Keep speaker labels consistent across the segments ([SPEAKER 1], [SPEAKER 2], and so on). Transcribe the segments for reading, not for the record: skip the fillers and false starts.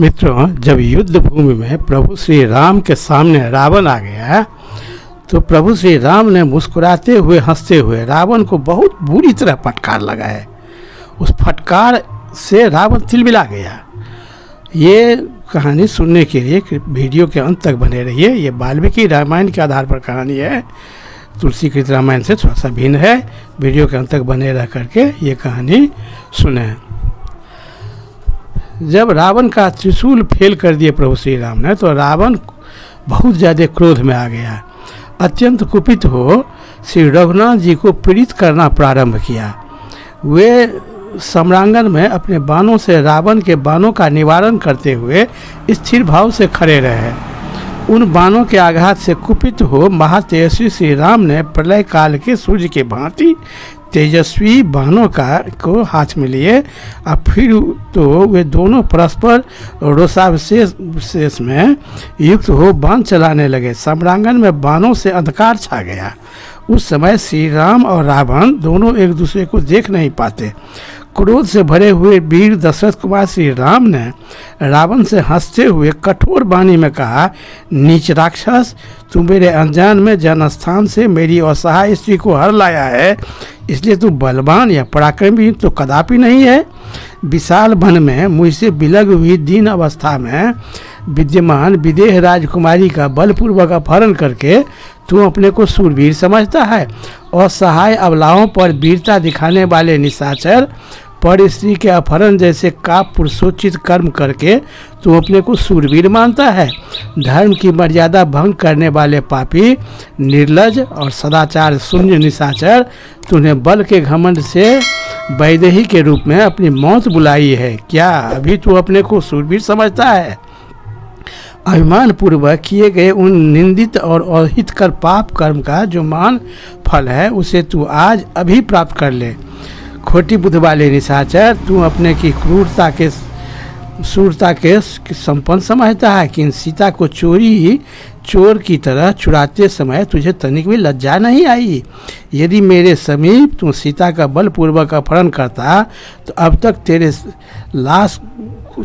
[SPEAKER 1] मित्रों, जब युद्ध भूमि में प्रभु श्री राम के सामने रावण आ गया तो प्रभु श्री राम ने मुस्कुराते हुए हंसते हुए रावण को बहुत बुरी तरह फटकार लगाए। उस फटकार से रावण तिलमिला गया। ये कहानी सुनने के लिए वीडियो के अंत तक बने रहिए। ये वाल्मीकि रामायण के आधार पर कहानी है, तुलसीकृत रामायण से थोड़ा सा भिन्न है। वीडियो के अंत तक बने रह करके ये कहानी सुने। जब रावण का त्रिशूल फेल कर दिए प्रभु श्री राम ने तो रावण बहुत ज़्यादा क्रोध में आ गया। अत्यंत कुपित हो श्री रघुनाथ जी को पीड़ित करना प्रारंभ किया। वे सम्रांगण में अपने बाणों से रावण के बाणों का निवारण करते हुए स्थिर भाव से खड़े रहे। उन बाणों के आघात से कुपित हो महातेजस्वी श्री राम ने प्रलय काल के सूर्य की भांति तेजस्वी बाणों को हाथ में लिए और फिर तो वे दोनों परस्पर रोषाविशेष में युक्त हो बाण चलाने लगे। सम्रांगण में बाणों से अंधकार छा गया। उस समय श्री राम और रावण दोनों एक दूसरे को देख नहीं पाते। क्रोध से भरे हुए वीर दशरथ कुमार श्री राम ने रावण से हंसते हुए कठोर वाणी में कहा, नीच राक्षस, तू मेरे अनजान में जनस्थान से मेरी असहाय स्त्री को हर लाया है, इसलिए तू बलवान या पराक्रमी तो कदापि नहीं है। विशाल वन में मुझसे बिलग हुई दीन अवस्था में विद्यमान विदेह राजकुमारी का बलपूर्वक अपहरण करके तू अपने को सूरवीर समझता है। असहाय अबलाओं पर वीरता दिखाने वाले निशाचर पर स्त्री के अपहरण जैसे का पुरुषोचित कर्म करके तू अपने को सूरवीर मानता है। धर्म की मर्यादा भंग करने वाले पापी, निर्लज और सदाचार शून्य निशाचर, तूने बल के घमंड से वैदेही के रूप में अपनी मौत बुलाई है। क्या अभी तू अपने को सूरवीर समझता है? अभिमान पूर्वक किए गए उन निंदित और अहितकर पाप कर्म का जो मान फल है उसे तू आज अभी प्राप्त कर ले। खोटी बुद्ध वाले निशाचर, तू अपने की शूरता के संपन्न समझता है कि सीता को चोर की तरह चुराते समय तुझे तनिक भी लज्जा नहीं आई। यदि मेरे समीप तू सीता का बलपूर्वक अपहरण करता तो अब तक तेरे लाश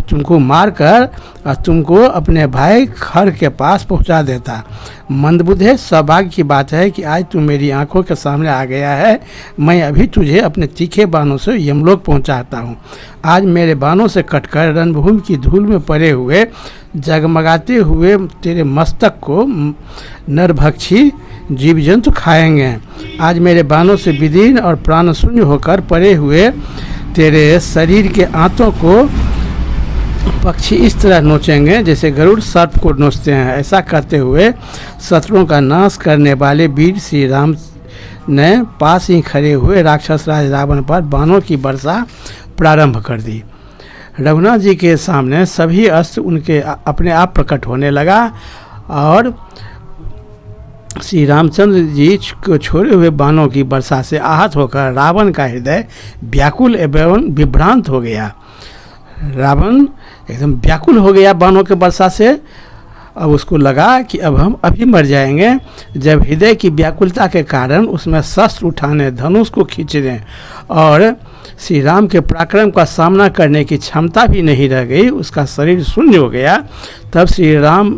[SPEAKER 1] तुमको मारकर और तुमको अपने भाई खर के पास पहुंचा देता। मंदबुद्धे, सौभाग्य की बात है कि आज तू मेरी आंखों के सामने आ गया है। मैं अभी तुझे अपने तीखे बाणों से यमलोक पहुंचाता हूं। आज मेरे बाणों से कटकर रणभूमि की धूल में पड़े हुए जगमगाते हुए तेरे मस्तक को नरभक्षी जीव जंतु खाएंगे। आज मेरे बाणों से विदीर्ण और प्राण शून्य होकर पड़े हुए तेरे शरीर के आंतों को पक्षी इस तरह नोचेंगे जैसे गरुड़ सर्प को नोचते हैं। ऐसा करते हुए शत्रुओं का नाश करने वाले वीर श्री राम ने पास ही खड़े हुए राक्षस राज रावण पर बाणों की वर्षा प्रारंभ कर दी। रघुनाथ जी के सामने सभी अस्त्र उनके अपने आप प्रकट होने लगा और श्री रामचंद्र जी को छोड़े हुए बाणों की वर्षा से आहत होकर रावण का हृदय व्याकुल एवं विभ्रांत हो गया। रावण एकदम व्याकुल हो गया बाणों के वर्षा से। अब उसको लगा कि अब हम अभी मर जाएंगे। जब हृदय की व्याकुलता के कारण उसमें शस्त्र उठाने, धनुष को खींचने और श्री राम के पराक्रम का सामना करने की क्षमता भी नहीं रह गई, उसका शरीर शून्य हो गया। तब श्री राम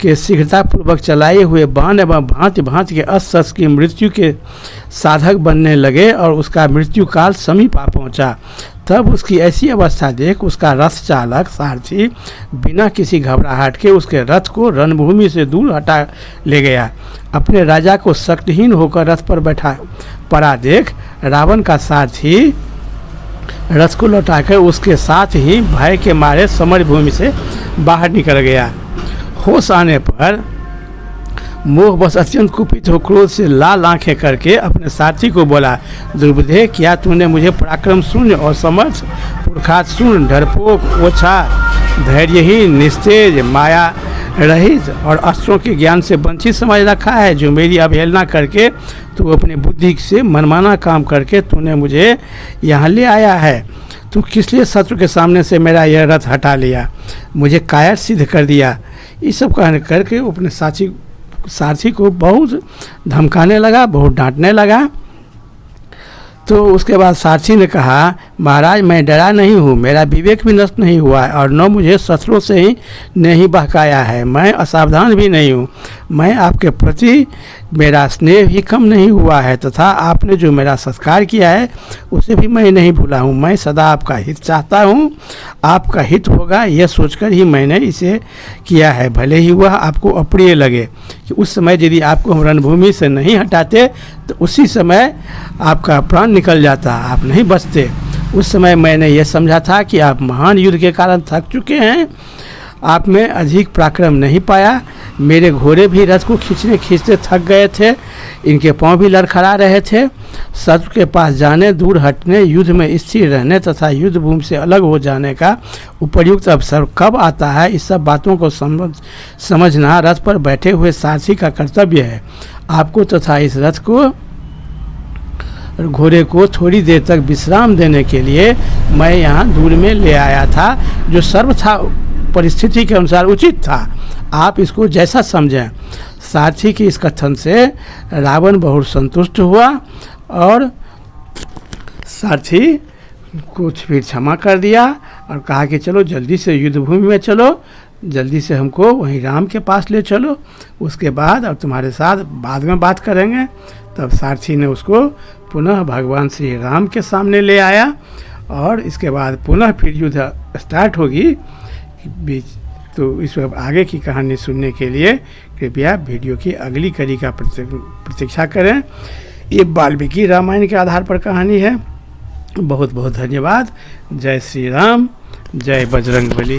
[SPEAKER 1] के शीघ्रतापूर्वक चलाए हुए बाण एवं भांति भांति के अस्त्र की मृत्यु के साधक बनने लगे और उसका मृत्यु काल समीप आ पहुँचा। तब उसकी ऐसी अवस्था देख उसका रथ चालक सारथी बिना किसी घबराहट के उसके रथ को रणभूमि से दूर हटा ले गया। अपने राजा को शक्तिहीन होकर रथ पर बैठा पड़ा देख रावण का सारथी रथ को लौटाकर उसके साथ ही भय के मारे समरभूमि से बाहर निकल गया। होश आने पर मोह बस अत्यंत कुपित हो क्रोध से लाल आंखें करके अपने साथी को बोला, दुर्बुद्धे, क्या तूने मुझे पराक्रम शून्य और समर्थ, पुरखात शून्य, डरपोक, ओछा, धैर्यहीन, निस्तेज, माया रहित और अस्त्रों के ज्ञान से वंचित समझ रखा है? जो मेरी अवहेलना करके तू अपनी बुद्धि से मनमाना काम करके तूने मुझे यहाँ ले आया है। तू किस लिए शत्रु के सामने से मेरा यह रथ हटा लिया, मुझे कायर सिद्ध कर दिया? ये सब कहने करके अपने सारथी को बहुत धमकाने लगा, बहुत डांटने लगा। तो उसके बाद सारथी ने कहा, महाराज मैं डरा नहीं हूँ, मेरा विवेक भी नष्ट नहीं हुआ है और न मुझे शस्त्रों से ही नहीं बहकाया है, मैं असावधान भी नहीं हूँ, मैं आपके प्रति मेरा स्नेह भी कम नहीं हुआ है तथा आपने जो मेरा सत्कार किया है उसे भी मैं नहीं भूला हूँ। मैं सदा आपका हित चाहता हूँ, आपका हित होगा यह सोचकर ही मैंने इसे किया है, भले ही वह आपको अप्रिय लगे। कि उस समय यदि आपको हम रणभूमि से नहीं हटाते तो उसी समय आपका प्राण निकल जाता, आप नहीं बचते। उस समय मैंने यह समझा था कि आप महान युद्ध के कारण थक चुके हैं, आप में अधिक पराक्रम नहीं पाया, मेरे घोड़े भी रथ को खींचते थक गए थे, इनके पांव भी लड़खड़ा रहे थे। शत्रु के पास जाने, दूर हटने, युद्ध में स्थिर रहने तथा युद्ध भूमि से अलग हो जाने का उपयुक्त अवसर कब आता है, इस सब बातों को समझना रथ पर बैठे हुए सारथी का कर्तव्य है। आपको तथा इस रथ को घोड़े को थोड़ी देर तक विश्राम देने के लिए मैं यहाँ दूर में ले आया था, जो सर्वथा परिस्थिति के अनुसार उचित था, आप इसको जैसा समझें। सारथी के इस कथन से रावण बहुत संतुष्ट हुआ और सारथी को फिर क्षमा कर दिया और कहा कि चलो जल्दी से युद्ध भूमि में चलो, जल्दी से हमको वहीं राम के पास ले चलो, उसके बाद और तुम्हारे साथ बाद में बात करेंगे। तब सारथी ने उसको पुनः भगवान श्री राम के सामने ले आया और इसके बाद पुनः फिर युद्ध स्टार्ट होगी बीच। तो इस आगे की कहानी सुनने के लिए कृपया वीडियो की अगली कड़ी का प्रतीक्षा करें। ये वाल्मीकि रामायण के आधार पर कहानी है। बहुत बहुत धन्यवाद। जय श्री राम, जय बजरंगबली।